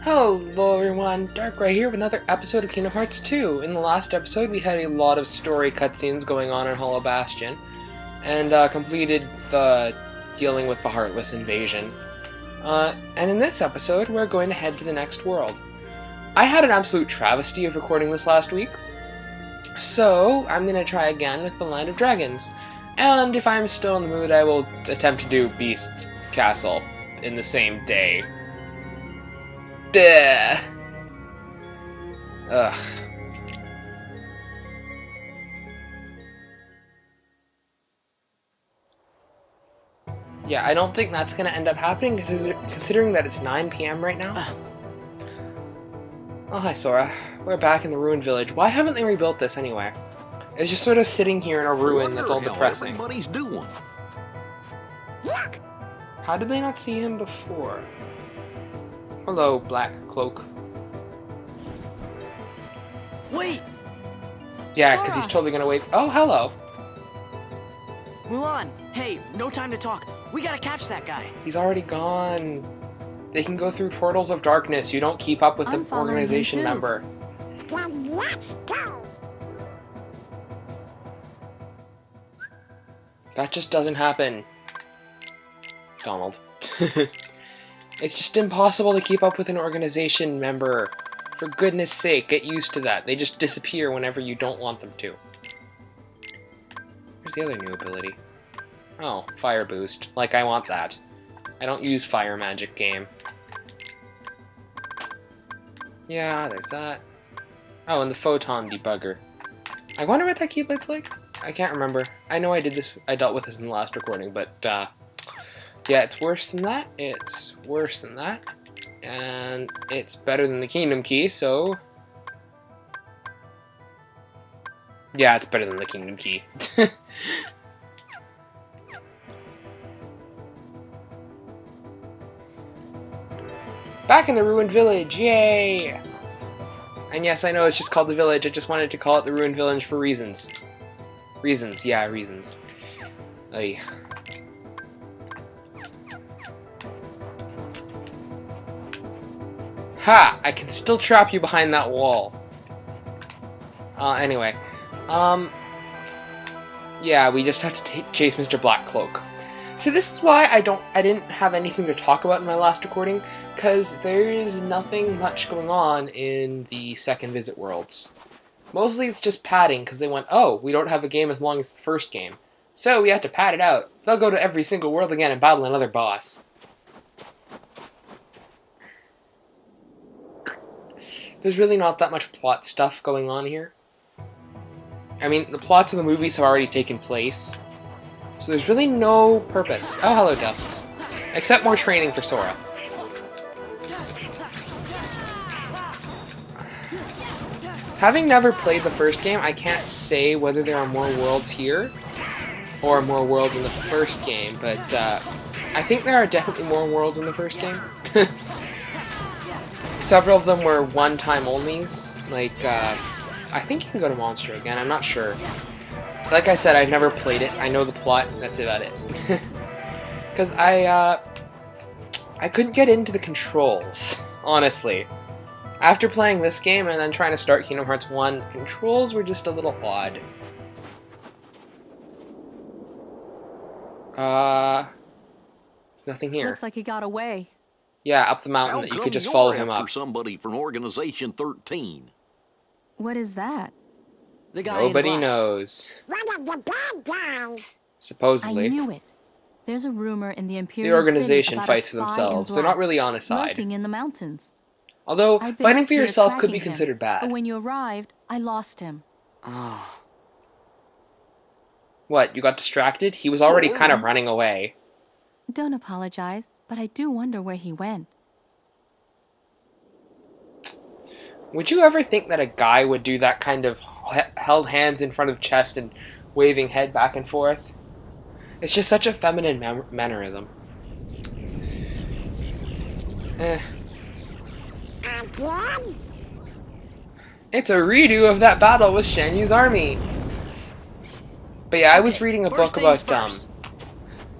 Hello everyone, Dark right here with another episode of Kingdom Hearts 2. In the last episode we had a lot of story cutscenes going on in Hollow Bastion, and completed the dealing with the Heartless invasion. And in this episode we're going to head to the next world. I had an absolute travesty of recording this last week, so I'm going to try again with the Land of Dragons. And if I'm still in the mood I will attempt to do Beast's Castle in the same day. Bleh. Ugh. Yeah, I don't think that's gonna end up happening, considering that it's 9 PM right now. Oh, hi Sora. We're back in the ruined village. Why haven't they rebuilt this anyway? It's just sort of sitting here in a ruin that's all depressing. Everybody's doing. Look! How did they not see him before? Hello, Black Cloak. Wait! Yeah, because he's totally gonna wait. Oh, hello. Mulan! Hey, no time to talk. We gotta catch that guy. He's already gone. They can go through portals of darkness. You don't keep up with the organization member. Then let's go! That just doesn't happen. Donald. It's just impossible to keep up with an organization member. For goodness sake, get used to that. They just disappear whenever you don't want them to. Where's the other new ability? Oh, Fire Boost. Like, I want that. I don't use Fire Magic game. Yeah, there's that. Oh, and the Photon Debugger. I wonder what that Keyblades like? I can't remember. I know I dealt with this in the last recording, but, yeah, it's worse than that, it's worse than that, and it's better than the Kingdom Key, so... Yeah, it's better than the Kingdom Key. Back in the ruined village, yay! And yes, I know it's just called the village, I just wanted to call it the ruined village for reasons. Reasons, yeah, reasons. Ay. Ha! I can still trap you behind that wall. Anyway. Yeah, we just have to chase Mr. Black Cloak. See, this is why I didn't have anything to talk about in my last recording, because there's nothing much going on in the second visit worlds. Mostly it's just padding, because they went, oh, we don't have a game as long as the first game. So we have to pad it out. They'll go to every single world again and battle another boss. There's really not that much plot stuff going on here. I mean, the plots of the movies have already taken place, so there's really no purpose. Oh, hello, Dusks. Except more training for Sora. Having never played the first game, I can't say whether there are more worlds here, or more worlds in the first game, but I think there are definitely more worlds in the first game. Several of them were one-time onlys, like, I think you can go to Monster again, I'm not sure. Like I said, I've never played it, I know the plot, that's about it. Because I couldn't get into the controls, honestly. After playing this game and then trying to start Kingdom Hearts 1, controls were just a little odd. Nothing here. Looks like he got away. Yeah, up the mountain. How You come could just you're follow him after up. somebody from Organization 13. What is that? The guy Nobody in black. knows. One of the bad guys! Supposedly. I knew it. There's a rumor in the The Imperial organization City about fights a for spy in themselves. They're black not really on a side. lurking in the mountains. Although, I've been fighting up for here yourself could be tracking him, considered But bad. when you arrived, I lost him. Oh. What, you got distracted? He was already kind of running away. Don't apologize, but I do wonder where he went. Would you ever think that a guy would do that kind of held hands in front of chest and waving head back and forth? It's just such a feminine mannerism. Again? It's a redo of that battle with Shan Yu's army. But yeah, I was reading a book about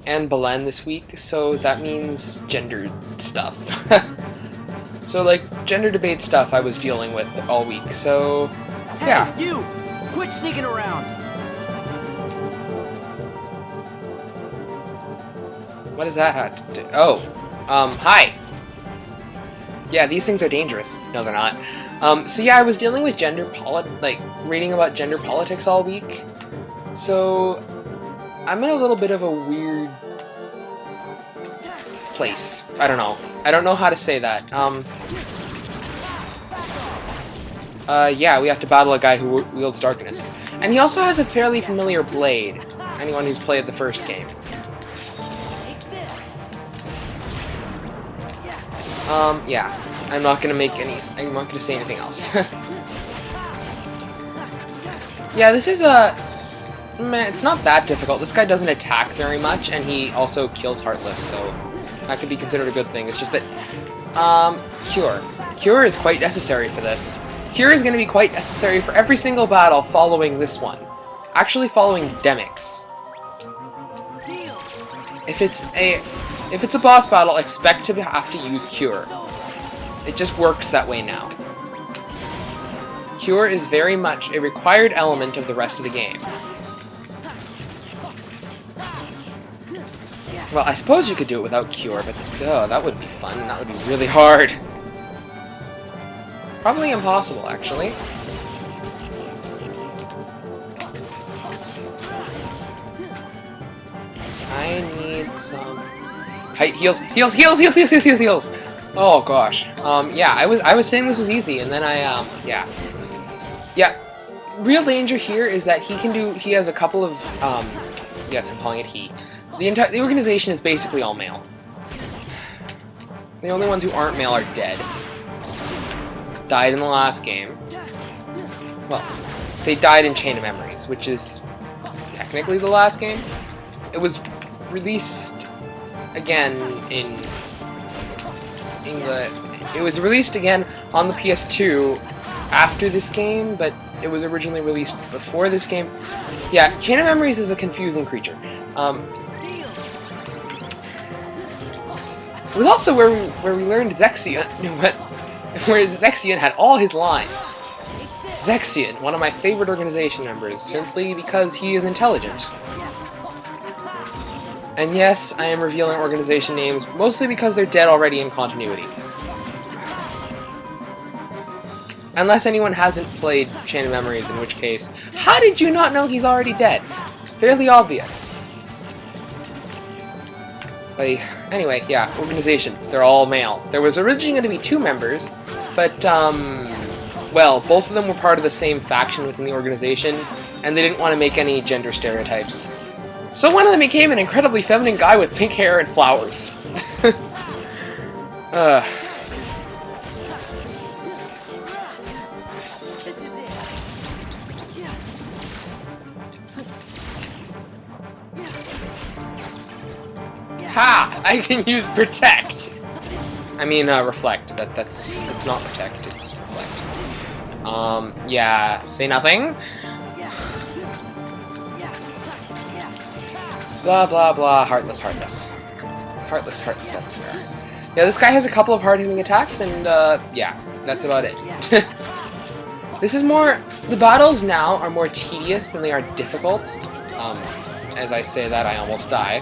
Anne Boleyn this week, so that means gendered stuff. So, like, gender debate stuff I was dealing with all week, so... Hey, yeah. you! Quit sneaking around! What does that have to do? Oh. Hi! Yeah, these things are dangerous. No, they're not. So yeah, I was dealing with reading about gender politics all week. So, I'm in a little bit of a weird place. I don't know. I don't know how to say that. Yeah, we have to battle a guy who wields darkness. And he also has a fairly familiar blade. Anyone who's played the first game. Yeah. I'm not gonna say anything else. Yeah, this is it's not that difficult. This guy doesn't attack very much, and he also kills Heartless, so that could be considered a good thing. It's just that, Cure. Cure is quite necessary for this. Cure is gonna be quite necessary for every single battle following this one. Actually following Demyx. If it's a boss battle, expect to have to use Cure. It just works that way now. Cure is very much a required element of the rest of the game. Well, I suppose you could do it without Cure, but that would be fun. That would be really hard. Probably impossible, actually. I need some... Heals! Oh gosh. Yeah, I was saying this was easy, and then yeah. Yeah. Real danger here is that he has a couple of, yes, I'm calling it he. The organization is basically all male. The only ones who aren't male are dead. Died in the last game. Well, they died in Chain of Memories, which is technically the last game. It was released again it was released again on the PS2 after this game, but it was originally released before this game. Yeah, Chain of Memories is a confusing creature. It was also where we learned Zexion, where Zexion had all his lines. Zexion, one of my favorite organization members, simply because he is intelligent. And yes, I am revealing organization names, mostly because they're dead already in continuity. Unless anyone hasn't played Chain of Memories, in which case, how did you not know he's already dead? Fairly obvious. Anyway, yeah, organization. They're all male. There was originally going to be 2 members, but, well, both of them were part of the same faction within the organization, and they didn't want to make any gender stereotypes. So one of them became an incredibly feminine guy with pink hair and flowers. Ha! I can use Protect! I mean, Reflect. That's not Protect, it's Reflect. Yeah, say nothing? Blah, blah, blah. Heartless everywhere. Yeah, this guy has a couple of hard-hitting attacks, and, yeah, that's about it. This is more... The battles now are more tedious than they are difficult. As I say that, I almost die.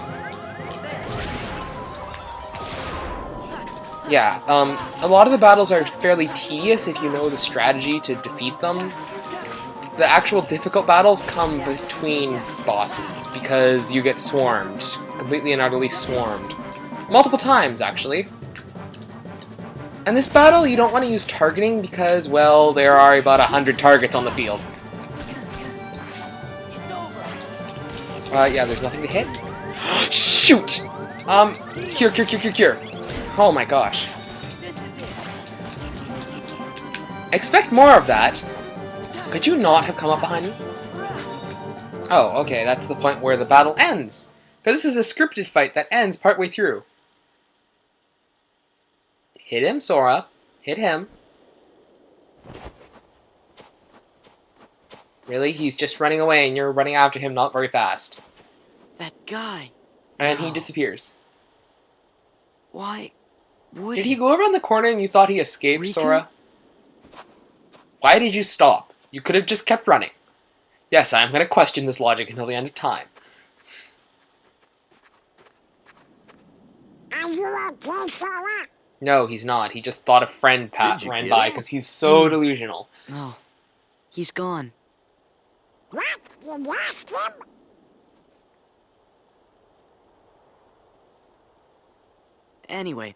Yeah, a lot of the battles are fairly tedious if you know the strategy to defeat them. The actual difficult battles come between bosses, because you get swarmed. Completely and utterly swarmed. Multiple times, actually. And this battle, you don't want to use targeting because, well, there are about 100 targets on the field. Yeah, there's nothing to hit. Shoot! Cure. Oh my gosh. Expect more of that. Could you not have come up behind me? Oh, okay, that's the point where the battle ends. Because this is a scripted fight that ends partway through. Hit him, Sora. Hit him. Really? He's just running away and you're running after him not very fast. That guy. And he disappears. Why Would Did he go around the corner and you thought he escaped, Riku? Sora? Why did you stop? You could have just kept running. Yes, I am going to question this logic until the end of time. Are you okay, Sora? No, he's not. He just thought a friend Did you ran get by him? because he's so delusional. Oh, he's gone. What? You lost him? Anyway,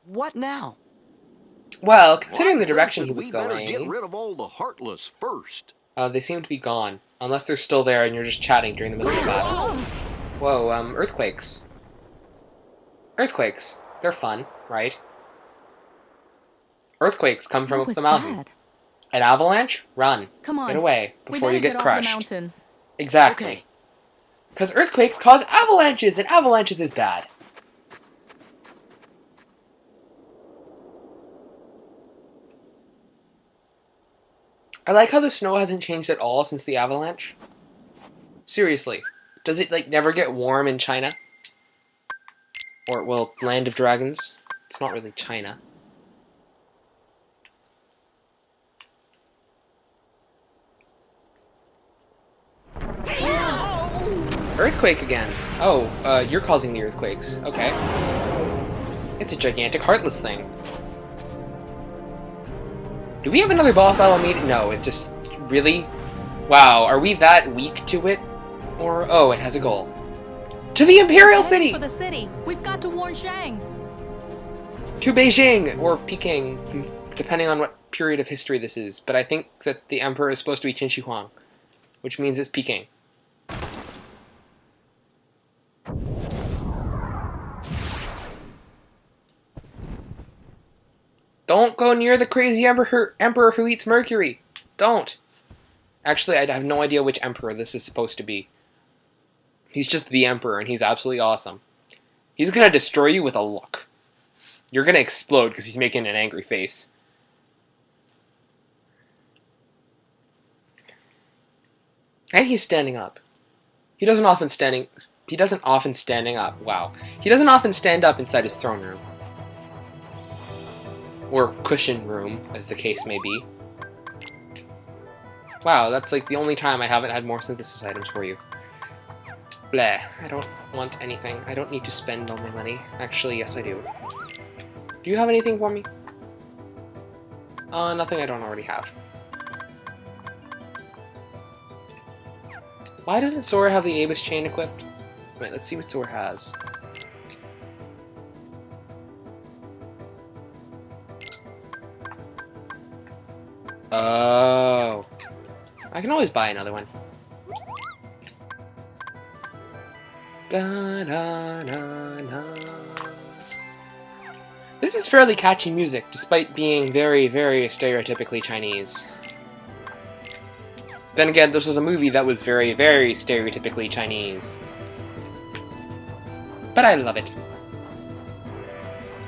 what now? Well, considering Well, I the think direction that he was we better get going, rid of all the Heartless first. they seem to be gone. Unless they're still there and you're just chatting during the middle of the battle. Whoa, earthquakes. Earthquakes. They're fun, right? Earthquakes come from What up was the mountain. that? An avalanche? Run. Come on. Get away We before better you get off the crushed. mountain. Exactly. Okay. Because earthquakes cause avalanches, and avalanches is bad. I like how the snow hasn't changed at all since the avalanche. Seriously. Does it, like, never get warm in China? Or, well, Land of Dragons? It's not really China. Earthquake again. Oh, you're causing the earthquakes. Okay. It's a gigantic heartless thing. Do we have another boss battle meeting? No, it just... Really? Wow, are we that weak to it? Or, oh, it has a goal. To the Imperial City! For the city. We've got to warn Shang. To Beijing! Or Peking, depending on what period of history this is. But I think that the Emperor is supposed to be Qin Shi Huang, which means it's Peking. Don't go near the crazy emperor who eats mercury. Don't. Actually, I have no idea which emperor this is supposed to be. He's just the emperor, and he's absolutely awesome. He's gonna destroy you with a look. You're gonna explode because he's making an angry face. And he's standing up. He doesn't often stand up inside his throne room. Or cushion room, as the case may be. Wow, that's like the only time I haven't had more synthesis items for you. Bleh, I don't want anything. I don't need to spend all my money. Actually, yes I do. Do you have anything for me? Nothing I don't already have. Why doesn't Sora have the Abyss chain equipped? Wait, let's see what Sora has. Oh. I can always buy another one. Da, da, da, da. This is fairly catchy music, despite being very, very stereotypically Chinese. Then again, this was a movie that was very, very stereotypically Chinese. But I love it.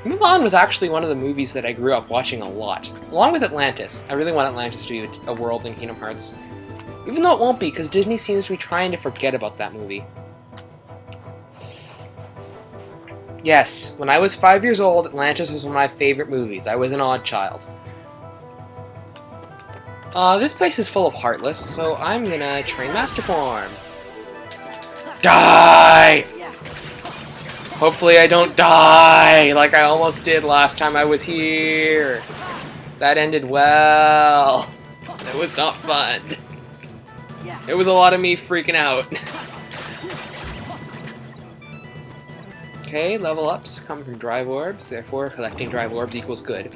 Mulan was actually one of the movies that I grew up watching a lot, along with Atlantis. I really want Atlantis to be a world in Kingdom Hearts. Even though it won't be, because Disney seems to be trying to forget about that movie. Yes, when I was 5 years old, Atlantis was one of my favorite movies. I was an odd child. This place is full of Heartless, so I'm gonna train Master Form. Die! Hopefully I don't die, like I almost did last time I was here. That ended well. It was not fun. It was a lot of me freaking out. Okay, level ups come from drive orbs, therefore collecting drive orbs equals good.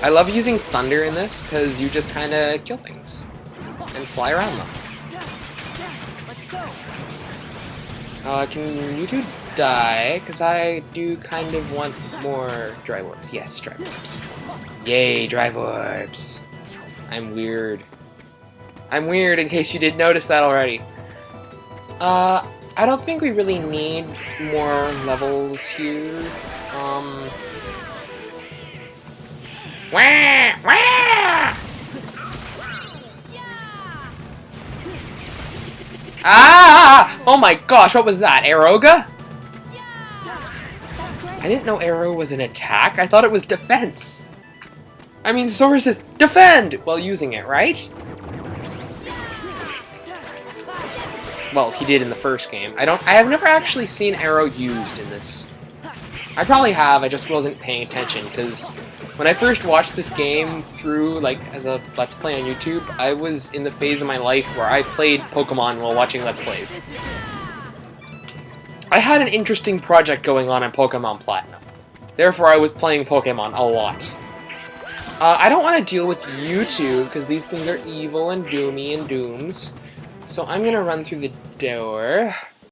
I love using thunder in this, because you just kind of kill things and fly around them. Can you two die? Because I do kind of want more drive orbs. Yes, drive orbs. Yay, drive orbs. I'm weird. I'm weird, in case you didn't notice that already. I don't think we really need more levels here. Wah! Wah! Ah! Oh my gosh, what was that? Aeroga? I didn't know arrow was an attack. I thought it was defense. I mean, Sora says, defend! While using it, right? Well, he did in the first game. I have never actually seen arrow used in this. I probably have, I just wasn't paying attention, because when I first watched this game through, like, as a Let's Play on YouTube, I was in the phase of my life where I played Pokemon while watching Let's Plays. I had an interesting project going on in Pokemon Platinum. Therefore, I was playing Pokemon a lot. I don't want to deal with YouTube, because these things are evil and doomy and dooms. So I'm going to run through the door.